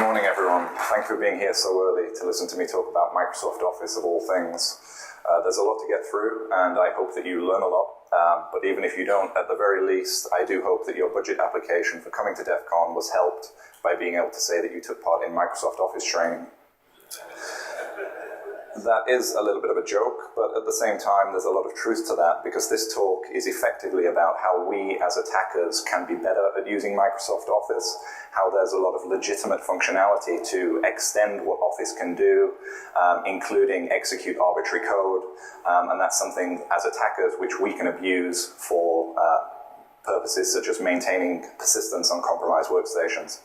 morning, everyone. Thank you for being here so early to listen to me talk about Microsoft Office of all things. There's a lot to get through, and I hope that you learn a lot. But even if you don't, at the very least, I do hope that your budget application for coming to DEF CON was helped by being able to say that you took part in Microsoft Office training. That is a little bit of a joke, but at the same time, there's a lot of truth to that, because this talk is effectively about how we as attackers can be better at using Microsoft Office, how there's a lot of legitimate functionality to extend what Office can do, including execute arbitrary code, and that's something as attackers which we can abuse for purposes such as maintaining persistence on compromised workstations.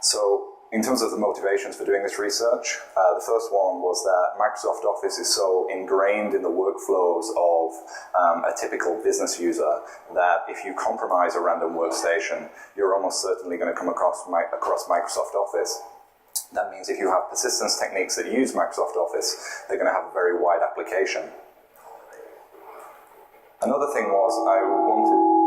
So, in terms of the motivations for doing this research, the first one was that Microsoft Office is so ingrained in the workflows of a typical business user that if you compromise a random workstation, you're almost certainly going to come across Microsoft Office. That means if you have persistence techniques that use Microsoft Office, they're going to have a very wide application. Another thing was I wanted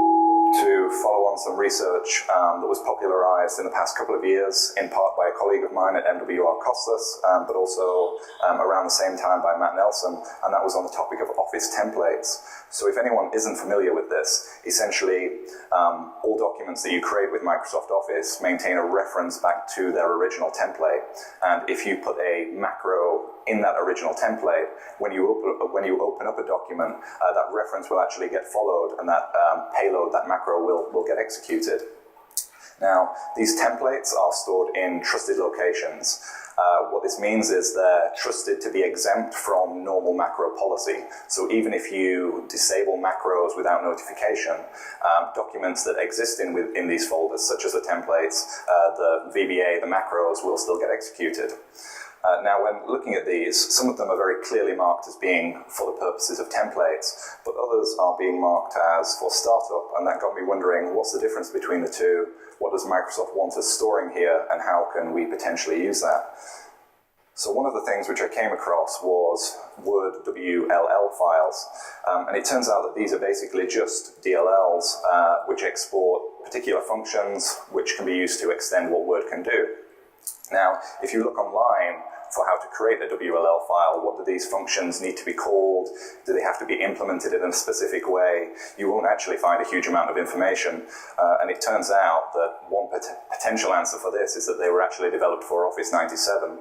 to follow on some research that was popularized in the past couple of years, in part by a colleague of mine at MWR Costas, but also around the same time by Matt Nelson, and that was on the topic of Office templates. So if anyone isn't familiar with this, essentially all documents that you create with Microsoft Office maintain a reference back to their original template, and if you put a macro in that original template, when you open up a document, that reference will actually get followed, and that payload, that macro, will get executed. Now, these templates are stored in trusted locations. What this means is they're trusted to be exempt from normal macro policy. So even if you disable macros without notification, documents that exist in these folders, such as the templates, the VBA, the macros, will still get executed. Now, when looking at these, some of them are very clearly marked as being for the purposes of templates, but others are being marked as for startup, and that got me wondering, what's the difference between the two? What does Microsoft want us storing here, and how can we potentially use that? So one of the things which I came across was Word WLL files, and it turns out that these are basically just DLLs which export particular functions which can be used to extend what Word can do. Now, if you look online for how to create a WLL file, what do these functions need to be called? Do they have to be implemented in a specific way? You won't actually find a huge amount of information, and it turns out that one potential answer for this is that they were actually developed for Office 97,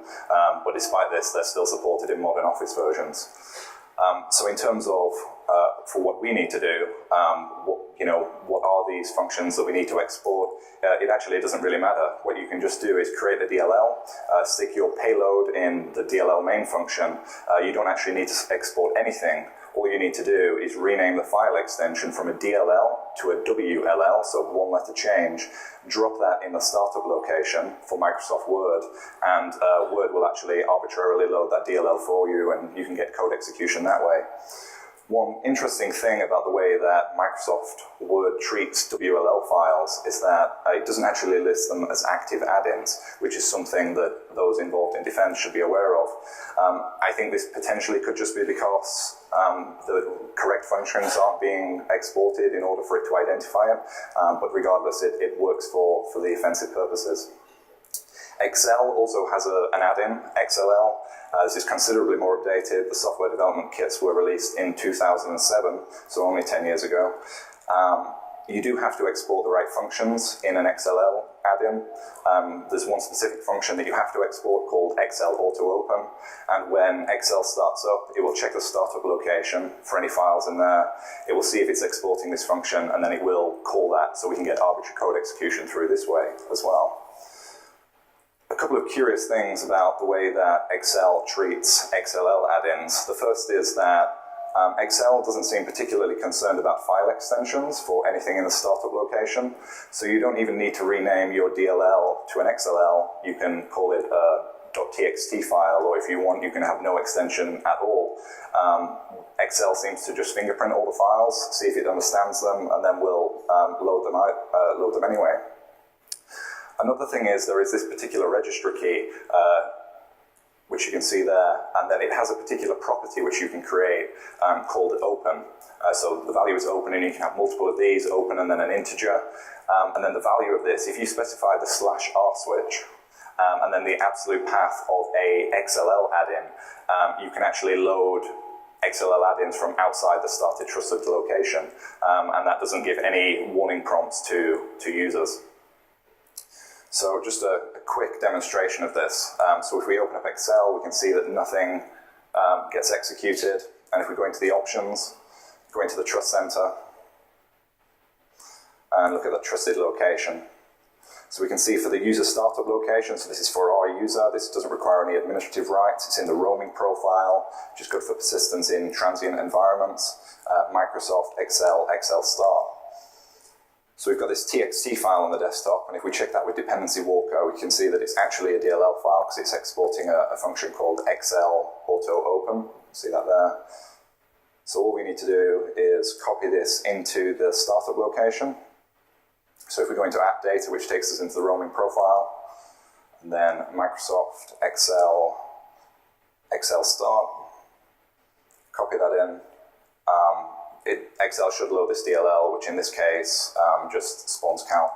but despite this, they're still supported in modern Office versions. So in terms of, for what we need to do, what are these functions that we need to export? It actually doesn't really matter. What you can just do is create a DLL, stick your payload in the DLL main function. You don't actually need to export anything. All you need to do is rename the file extension from a DLL to a WLL, so one letter change, drop that in the startup location for Microsoft Word, and Word will actually arbitrarily load that DLL for you, and you can get code execution that way. One interesting thing about the way that Microsoft Word treats WLL files is that it doesn't actually list them as active add-ins, which is something that those involved in defense should be aware of. I think this potentially could just be because the correct functions aren't being exported in order for it to identify it, but regardless, it works for the offensive purposes. Excel also has an add-in, XLL. This is considerably more updated. The software development kits were released in 2007, so only 10 years ago. You do have to export the right functions in an XLL add-in. There's one specific function that you have to export called XL Auto Open, and when Excel starts up, it will check the startup location for any files in there. It will see if it's exporting this function, and then it will call that, so we can get arbitrary code execution through this way as well. A couple of curious things about the way that Excel treats XLL add-ins. The first is that Excel doesn't seem particularly concerned about file extensions for anything in the startup location, so you don't even need to rename your DLL to an XLL. You can call it a .txt file, or if you want, you can have no extension at all. Excel seems to just fingerprint all the files, see if it understands them, and then will load them anyway. Another thing is there is this particular registry key which you can see there, and then it has a particular property which you can create called open. So the value is open, and you can have multiple of these, open and then an integer. And then the value of this, if you specify the /r switch, and then the absolute path of a XLL add-in, you can actually load XLL add-ins from outside the started trusted location, and that doesn't give any warning prompts to users. So just a quick demonstration of this. So if we open up Excel, we can see that nothing gets executed, and if we go into the options, go into the trust center, and look at the trusted location. So we can see for the user startup location, so this is for our user, this doesn't require any administrative rights, it's in the roaming profile, which is good for persistence in transient environments, Microsoft, Excel, Excel Start. So we've got this txt file on the desktop, and if we check that with dependency walker, we can see that it's actually a DLL file because it's exporting a function called XL auto open. See that there? So all we need to do is copy this into the startup location. So if we go into app data, which takes us into the roaming profile, and then Microsoft, Excel, Excel Start, copy that in. Excel should load this DLL, which in this case just spawns calc.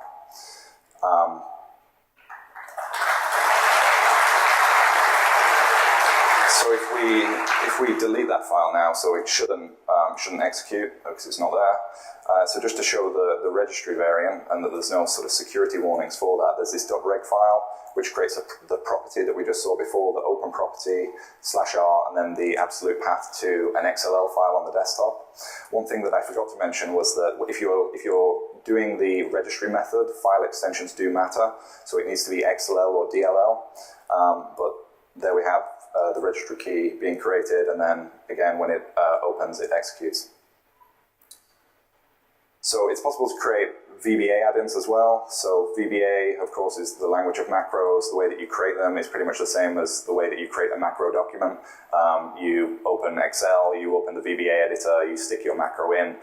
So if we delete that file now, so it shouldn't execute because it's not there. So just to show the registry variant and that there's no sort of security warnings for that, there's this .reg file which creates the property that we just saw before, the open property /r, and then the absolute path to an XLL file on the desktop. One thing that I forgot to mention was that if you're doing the registry method, file extensions do matter, so it needs to be XLL or DLL, but there we have the registry key being created, and then again when it opens it executes. So it's possible to create VBA add-ins as well. So VBA, of course, is the language of macros. The way that you create them is pretty much the same as the way that you create a macro document. You open Excel, you open the VBA editor, you stick your macro in.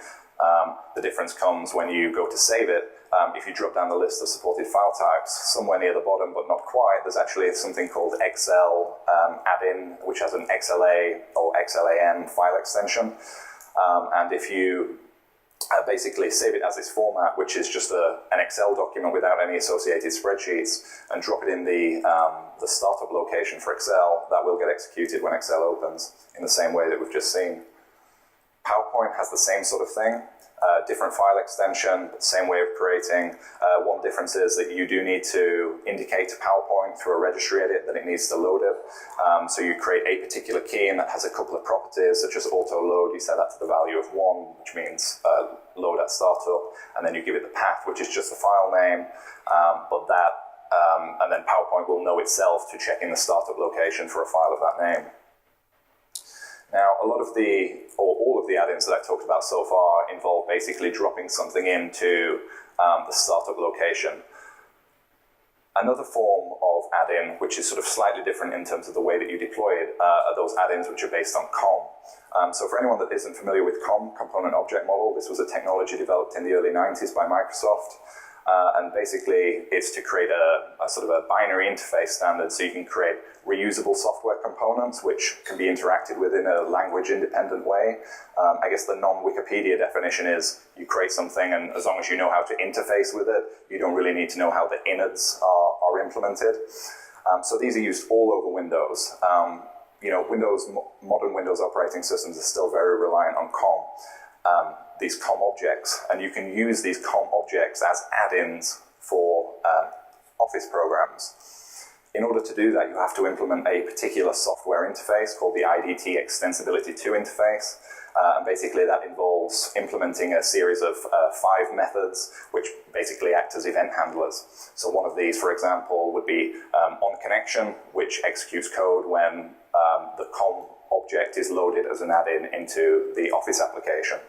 The difference comes when you go to save it. If you drop down the list of supported file types, somewhere near the bottom, but not quite, there's actually something called Excel add-in, which has an XLA or XLAN file extension. And if you basically save it as this format, which is just an Excel document without any associated spreadsheets, and drop it in the startup location for Excel, that will get executed when Excel opens in the same way that we've just seen. PowerPoint has the same sort of thing. Different file extension, same way of creating. One difference is that you do need to indicate to PowerPoint through a registry edit that it needs to load it. So you create a particular key, and that has a couple of properties, such as auto load. You set that to the value of 1, which means load at startup, and then you give it the path, which is just the file name. And then PowerPoint will know itself to check in the startup location for a file of that name. Now, all of the add-ins that I've talked about so far involve basically dropping something into the startup location. Another form of add-in, which is sort of slightly different in terms of the way that you deploy it, are those add-ins which are based on COM. So for anyone that isn't familiar with COM, Component Object Model, this was a technology developed in the early 90s by Microsoft. And basically, it's to create a sort of a binary interface standard, so you can create reusable software components which can be interacted with in a language-independent way. I guess the non-Wikipedia definition is you create something, and as long as you know how to interface with it, you don't really need to know how the innards are implemented. So these are used all over Windows. Modern Windows operating systems are still very reliant on COM. These COM objects, and you can use these COM objects as add-ins for Office programs. In order to do that, you have to implement a particular software interface called the IDT Extensibility 2 interface, and basically that involves implementing a series of 5 methods which basically act as event handlers. So one of these, for example, would be onConnection, which executes code when the COM object is loaded as an add-in into the Office application.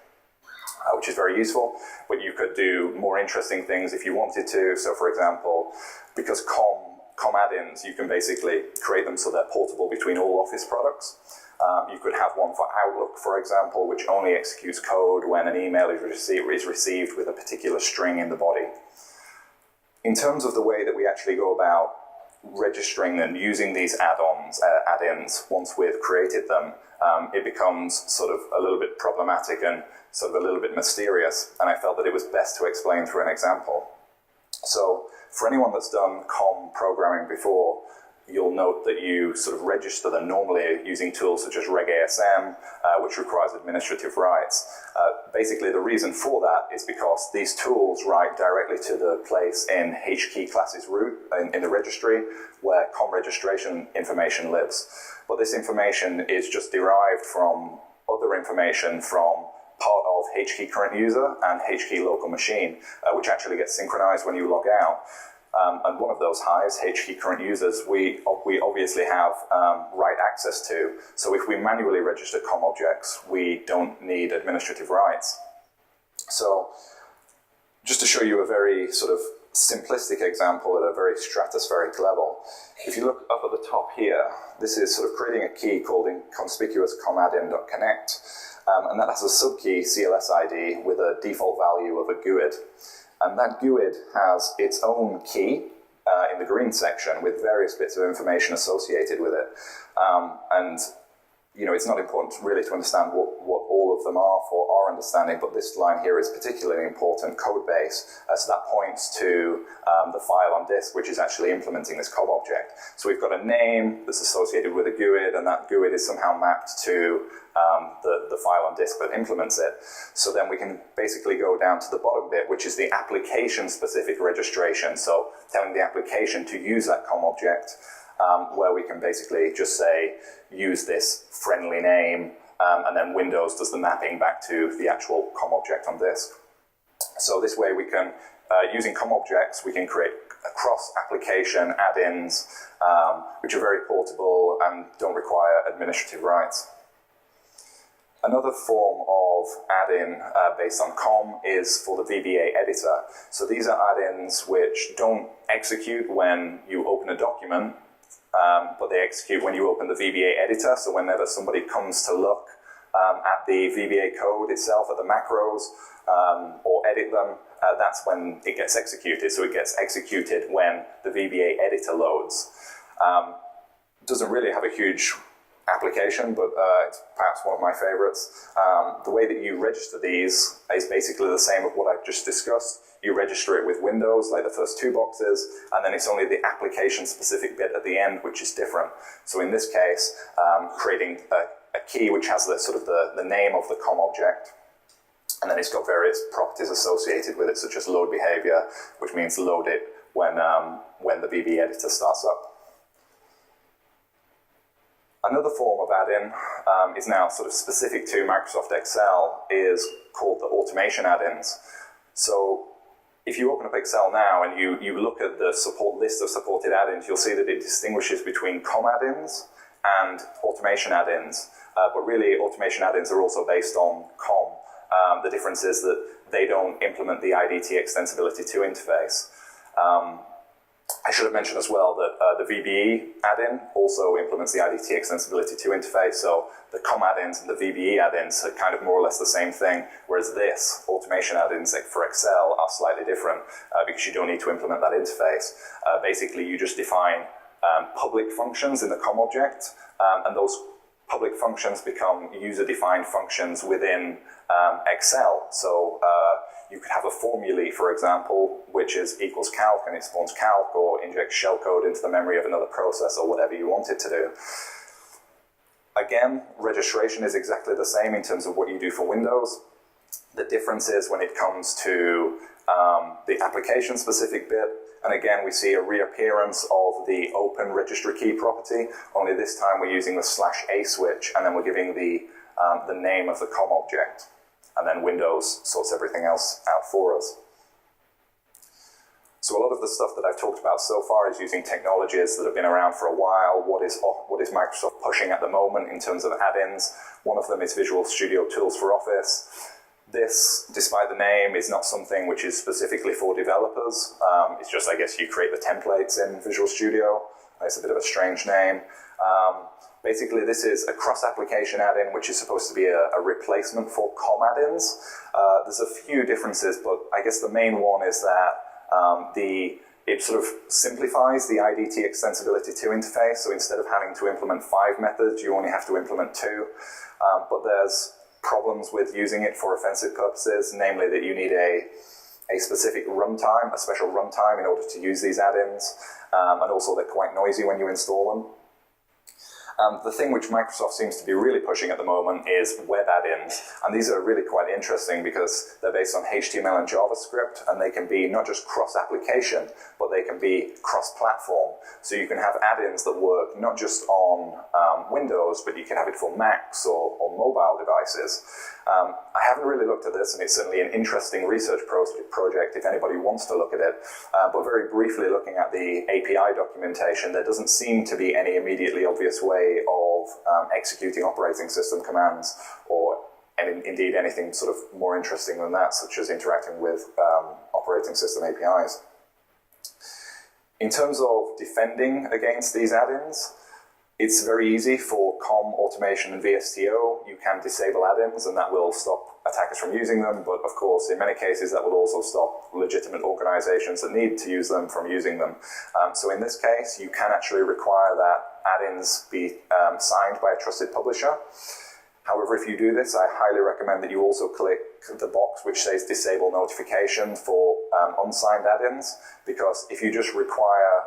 Which is very useful, but you could do more interesting things if you wanted to. So for example, because COM add-ins, you can basically create them so they're portable between all Office products. You could have one for Outlook, for example, which only executes code when an email is received with a particular string in the body. In terms of the way that we actually go about registering and using these add-ins, once we've created them, it becomes sort of a little bit problematic and sort of a little bit mysterious, and I felt that it was best to explain through an example. So for anyone that's done COM programming before, you'll note that you sort of register them normally using tools such as regasm, which requires administrative rights. Basically, the reason for that is because these tools write directly to the place in HKey class's root in the registry where COM registration information lives. But this information is just derived from other information from part of HKey current user and HKey local machine, which actually gets synchronized when you log out. And one of those hives, HKey current users, we obviously have write access to. So if we manually register COM objects, we don't need administrative rights. So just to show you a very sort of simplistic example at a very stratospheric level, if you look up at the top here, this is sort of creating a key called inconspicuous comaddin.connect, and that has a subkey CLS ID with a default value of a GUID. And that GUID has its own key in the green section with various bits of information associated with it. And you know, it's not important really to understand what all of them are for our understanding, but this line here is particularly important, code base. So that points to the file on disk, which is actually implementing this COM object. So we've got a name that's associated with a GUID, and that GUID is somehow mapped to the file on disk that implements it. So then we can basically go down to the bottom bit, which is the application-specific registration. So telling the application to use that COM object, where we can basically just say, use this friendly name, and then Windows does the mapping back to the actual COM object on disk. So this way we can, using COM objects, we can create cross-application add-ins, which are very portable and don't require administrative rights. Another form of add-in based on COM is for the VBA editor. So these are add-ins which don't execute when you open a document, but they execute when you open the VBA editor. So whenever somebody comes to look at the VBA code itself, at the macros, or edit them, that's when it gets executed. So it gets executed when the VBA editor loads. Doesn't really have a huge application, but it's perhaps one of my favorites. The way that you register these is basically the same as what I've just discussed. You register it with Windows, like the first two boxes, and then it's only the application-specific bit at the end which is different. So in this case, creating a key which has the sort of the name of the COM object, and then it's got various properties associated with it, such as load behavior, which means load it when the VB editor starts up. Another form of add-in is now sort of specific to Microsoft Excel, is called the automation add-ins. So if you open up Excel now and you look at the support list of supported add-ins, you'll see that it distinguishes between COM add-ins and automation add-ins. But really, automation add-ins are also based on COM. The difference is that they don't implement the IDT Extensibility 2 interface. I should have mentioned as well that the VBE add-in also implements the IDT Extensibility 2 interface, so the COM add-ins and the VBE add-ins are kind of more or less the same thing, whereas this, automation add-ins for Excel, are slightly different because you don't need to implement that interface. Basically, you just define public functions in the COM object, and those public functions become user-defined functions within Excel. So you could have a formulae, for example, which is equals calc, and it spawns calc, or injects shellcode into the memory of another process, or whatever you want it to do. Again, registration is exactly the same in terms of what you do for Windows. The difference is when it comes to the application-specific bit, and again, we see a reappearance of the open registry key property, only this time we're using the /a switch, and then we're giving the name of the COM object. And then Windows sorts everything else out for us. So a lot of the stuff that I've talked about so far is using technologies that have been around for a while. What is Microsoft pushing at the moment in terms of add-ins? One of them is Visual Studio Tools for Office. This, despite the name, is not something which is specifically for developers. It's just, I guess, you create the templates in Visual Studio. It's a bit of a strange name. Basically, this is a cross-application add-in, which is supposed to be a replacement for COM add-ins. There's a few differences, but I guess the main one is that the It sort of simplifies the IDT Extensibility 2 interface, so instead of having to implement 5 methods, you only have to implement 2. But there's problems with using it for offensive purposes, namely that you need a specific runtime, a special runtime in order to use these add-ins, and also they're quite noisy when you install them. The thing which Microsoft seems to be really pushing at the moment is web add-ins, and these are really quite interesting because they're based on HTML and JavaScript, and they can be not just cross-application, but they can be cross-platform. So you can have add-ins that work not just on Windows, but you can have it for Macs or mobile devices. I haven't really looked at this, and it's certainly an interesting research project if anybody wants to look at it. But very briefly looking at the API documentation, there doesn't seem to be any immediately obvious way of executing operating system commands, or indeed anything sort of more interesting than that, such as interacting with operating system APIs. In terms of defending against these add-ins, it's very easy for COM, automation, and VSTO. You can disable add-ins, and that will stop attackers from using them, but of course, in many cases, that will also stop legitimate organizations that need to use them from using them. So in this case, you can actually require that add-ins be signed by a trusted publisher. However, if you do this, I highly recommend that you also click the box which says disable notification for unsigned add-ins, because if you just require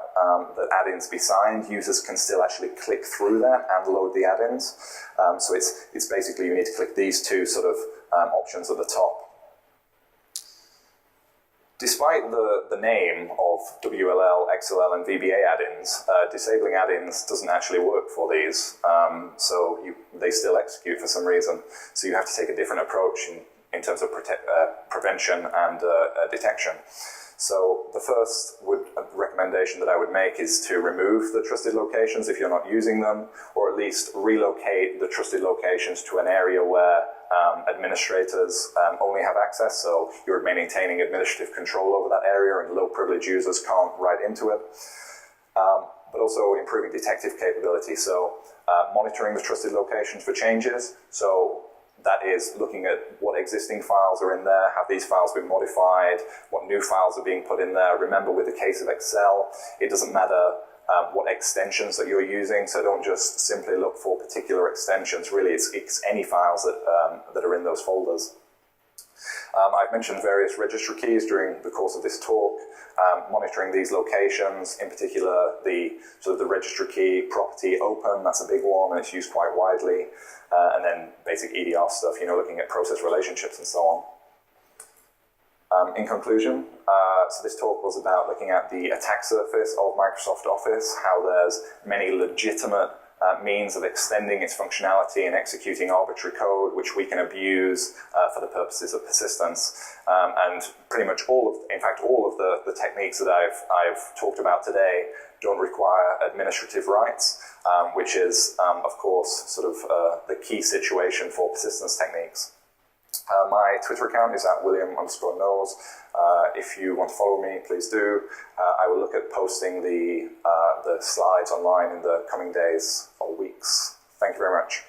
that add-ins be signed, users can still actually click through that and load the add-ins. So it's basically you need to click these two sort of options at the top. Despite the name of WLL, XLL, and VBA add-ins, disabling add-ins doesn't actually work for these, so they still execute for some reason. So you have to take a different approach in terms of prevention and detection. So the first recommendation that I would make is to remove the trusted locations if you're not using them, or at least relocate the trusted locations to an area where administrators only have access, so you're maintaining administrative control over that area and low privilege users can't write into it. But also improving detective capability, so monitoring the trusted locations for changes. So that is looking at what existing files are in there, have these files been modified, what new files are being put in there. Remember, with the case of Excel, it doesn't matter what extensions that you're using, so don't just simply look for particular extensions. Really, it's any files that are in those folders. I've mentioned various registry keys during the course of this talk. Monitoring these locations, in particular the registry key property open, that's a big one, and it's used quite widely. And then basic EDR stuff, looking at process relationships and so on. In conclusion, so this talk was about looking at the attack surface of Microsoft Office, how there's many legitimate means of extending its functionality and executing arbitrary code, which we can abuse for the purposes of persistence. And pretty much all of the techniques that I've talked about today don't require administrative rights, which is, of course, sort of the key situation for persistence techniques. My Twitter account is @William_knows. If you want to follow me, please do. I will look at posting the slides online in the coming days or weeks. Thank you very much.